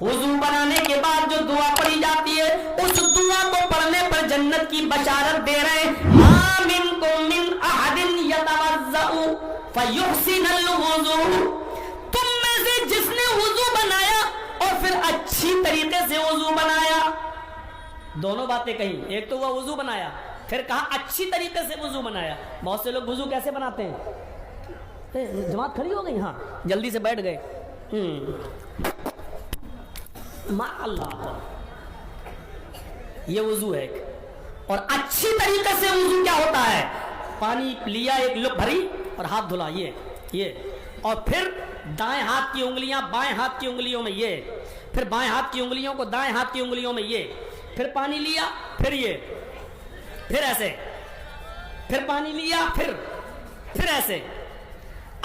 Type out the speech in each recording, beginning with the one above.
वुजू बनाने के बाद जो दुआ पढ़ी जाती है, उस दुआ को पढ़ने पर जन्नत की बशारत दे रहे हैं। मा मिनकुम मिन अहदिन यतवज़्ज़उ फयुहसिनुल वुज़ू, तुम में से जिसने वुजू बनाया और फिर अच्छी तरीके से वुजू बनाया, दोनों बातें कही, एक तो वो वुजू बनाया, फिर कहा अच्छी तरीके से वुजू बनाया। बहुत से लोग वुजू कैसे बनाते हैं, जमात खड़ी हो गई, हाँ जल्दी से बैठ गए, माअल्लाह, ये वुजू है। और अच्छी तरीके से वुजू क्या होता है, पानी लिया एक लुक भरी और हाथ धुला, ये और फिर दाएं हाथ की उंगलियां बाएं हाथ की उंगलियों में, ये फिर बाएं हाथ की उंगलियों को दाएं हाथ की उंगलियों में, ये फिर पानी लिया, फिर ये, फिर ऐसे, फिर पानी लिया, फिर ऐसे।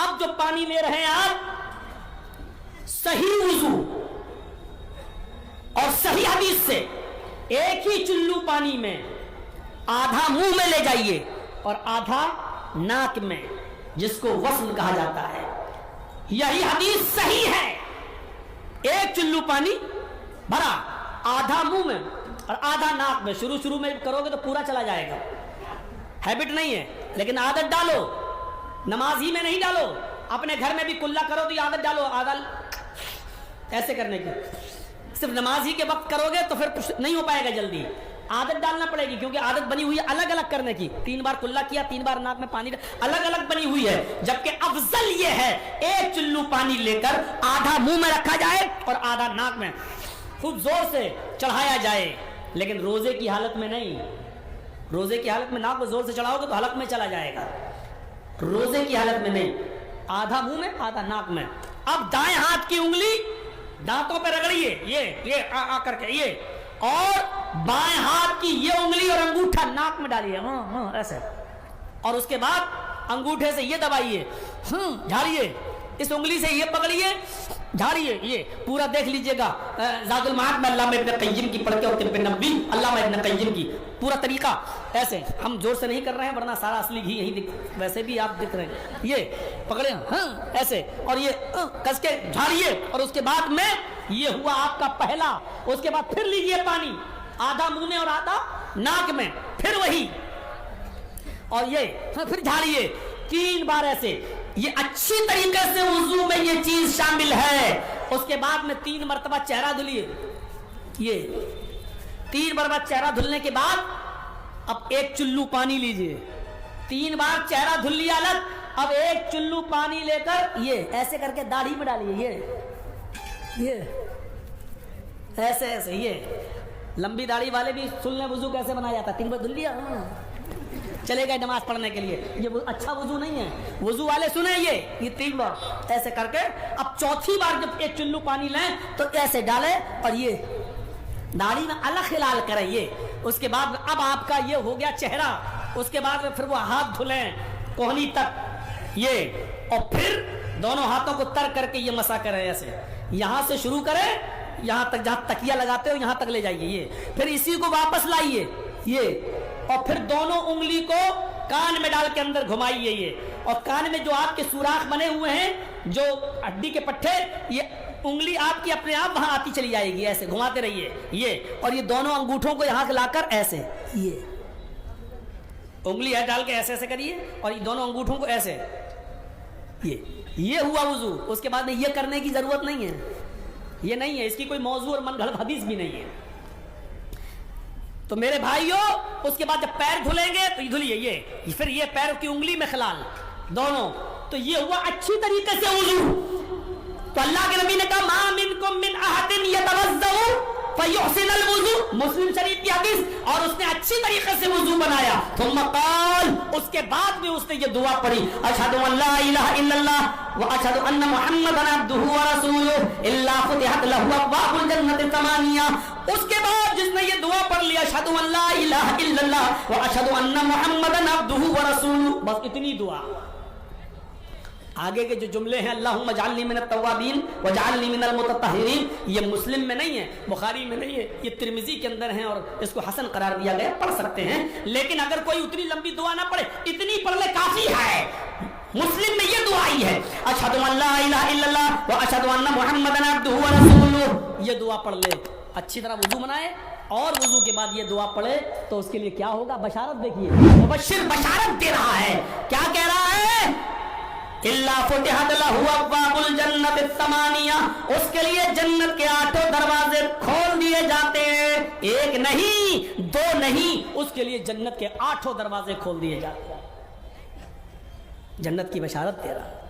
अब जो पानी ले रहे हैं आप, सही वुजू और सही हदीस से एक ही चुल्लू पानी में आधा मुंह में ले जाइए और आधा नाक में, जिसको वस्ल कहा जाता है। यही हदीस सही है। एक चुल्लू पानी भरा, आधा मुंह में और आधा नाक में। शुरू में करोगे तो पूरा चला जाएगा, हैबिट नहीं है, लेकिन आदत डालो। नमाज ही में नहीं डालो, अपने घर में भी कुल्ला करो तो आदत डालो, आधा ऐसे करने की। सिर्फ नमाज ही के वक्त करोगे तो फिर कुछ नहीं हो पाएगा जल्दी, आदत डालना पड़ेगी, क्योंकि आदत बनी हुई है अलग अलग करने की। 3 बार कुल्ला किया, 3 बार नाक में पानी, अलग अलग बनी हुई है। जबकि अफजल ये है एक चुल्लू पानी लेकर आधा मुंह में रखा जाए और आधा नाक में खूब जोर से चढ़ाया जाए, लेकिन रोजे की हालत में नहीं। रोजे की हालत में नाक को जोर से चढ़ाओगे तो हलक में चला जाएगा, रोजे की हालत में नहीं। आधा मुंह में आधा नाक में। अब दाएं हाथ की उंगली दांतों पे रगड़िए, ये आ करके ये, और बाएं हाथ की ये उंगली और अंगूठा नाक में डालिए, ऐसे, और उसके बाद अंगूठे से ये दबाइए, झाड़िए, इस उंगली से ये पकड़िए, झाड़िए, ये पूरा देख लीजिएगा। ज़ादुल मआद में अल्लामा इब्न क़य्यिम की पढ़ के और तिब्ब नबवी अल्लामा इब्न क़य्यिम की पूरा तरीका ऐसे। हम जोर से नहीं कर रहे हैं वरना सारा असली घी यही दिख, वैसे भी आप दिख रहे हैं। ये पकड़े, ऐसे, और ये कस के झाड़िए, और उसके बाद में ये हुआ आपका पहला। उसके बाद फिर लीजिए पानी, आधा मुंह में और आधा नाक में, फिर वही, और ये फिर झाड़िए 3 बार ऐसे। ये अच्छी तरीके से वुजू में ये चीज शामिल है। उसके बाद में 3 मरतबा चेहरा धुलिए, ये 3 मरतबा चेहरा धुलने के बाद अब एक चुल्लू पानी लीजिए, 3 बार चेहरा धुल लिया अलग, अब एक चुल्लू पानी लेकर ये ऐसे करके दाढ़ी में डालिए, ये ऐसे ऐसे। ये लंबी दाढ़ी वाले भी सुन लें वुजू कैसे बनाया जाता है। 3 बार धुल लिया, चले गए नमाज पढ़ने के लिए। ये अच्छा वुजू नहीं है, वुजू वाले सुने ये 3 बार ऐसे करके। अब चौथी बार जब एक चुल्लू पानी लें तो ऐसे डाले और ये दाढ़ी में अलग खिलाल करें ये। उसके बाद अब आपका ये हो गया चेहरा। उसके बाद में फिर वो हाथ धुलें कोहनी तक ये, और फिर दोनों हाथों को तर करके ये मसा करें ऐसे। यहां से शुरू करें, यहां तक जहां तकिया लगाते हो यहां तक ले जाइए ये, फिर इसी को वापस लाइए ये, और फिर दोनों उंगली को कान में डाल के अंदर घुमाइए ये, और कान में जो आपके सुराख बने हुए हैं, जो हड्डी के पट्टे, ये उंगली आपकी अपने आप वहां आती चली जाएगी, ऐसे घुमाते रहिए ये। और ये दोनों अंगूठों को यहां लाकर ऐसे, ये उंगली है डाल के ऐसे ऐसे करिए, और ये दोनों अंगूठों को ऐसे, ये हुआ वुजू। उसके बाद में ये करने की जरूरत नहीं है, ये नहीं है, इसकी कोई मौजू और मनगढ़ंत हदीस भी नहीं है। तो मेरे भाइयों, उसके बाद जब पैर धुलेंगे तो धुलिए ये, फिर ये पैर की उंगली में खिलाल दोनों, तो ये हुआ अच्छी तरीके से वुजू। तो अल्लाह के नबी ने कहा मा मिनकुम मिन अहदिन यतवज़्ज़उ फयुहसिनुल वुज़ू, मुस्लिम शरीफ की हदीस, और उसने अच्छी तरीके से वुजू बनाया। थुम्मा क़ाल, उसके बाद में उसने ये दुआ पढ़ी, अशहदु अन ला इलाहा इल्लल्लाह व अशहदु अन्न मुहम्मदन अब्दुहु व रसूलुहु इल्ला फुतिहत लहु अब्वाबुल जन्नति तमानिया। उसके बाद जिसने ये दुआ पढ़ लिया, अशहदु अन ला इलाहा इल्लल्लाह व अशहदु अन्न मुहम्मदन अब्दुहु व रसूलुहु, बस इतनी दुआ। आगे के जो जुमले हैं, अल्लाहुम्मा जअलनी मिनत तव्वाबीन व जअलनी मिनल मुतत्तहिरीन, ये मुस्लिम में नहीं है, बुखारी में नहीं है, ये तिर्मिजी के अंदर है और इसको हसन करार दिया गया, पढ़ सकते हैं। लेकिन अगर कोई उतनी लंबी दुआ ना पढ़े, इतनी पढ़ ले काफी है। मुस्लिम में ये दुआ ही है, अशहदु अन ला इलाहा इल्लल्लाह व अशहदु अन्न मुहम्मदन अब्दुहु व रसूलुहु, یہ دعا پڑھ لے, اچھی طرح وضو بنائے اور وضو کے بعد یہ دعا پڑھے تو اس کے لیے کیا ہوگا, بشارت دیکھیے. مبشر بشارت دے رہا ہے, کیا کہہ رہا ہے, الا فتحت له ابواب الجنت الثمانیہ, اس کے لیے جنت کے 8 دروازے کھول دیے جاتے ہیں, ایک نہیں دو نہیں, اس کے لیے جنت کے 8 دروازے کھول دیے جاتے ہیں. جنت کی بشارت دے رہا ہے.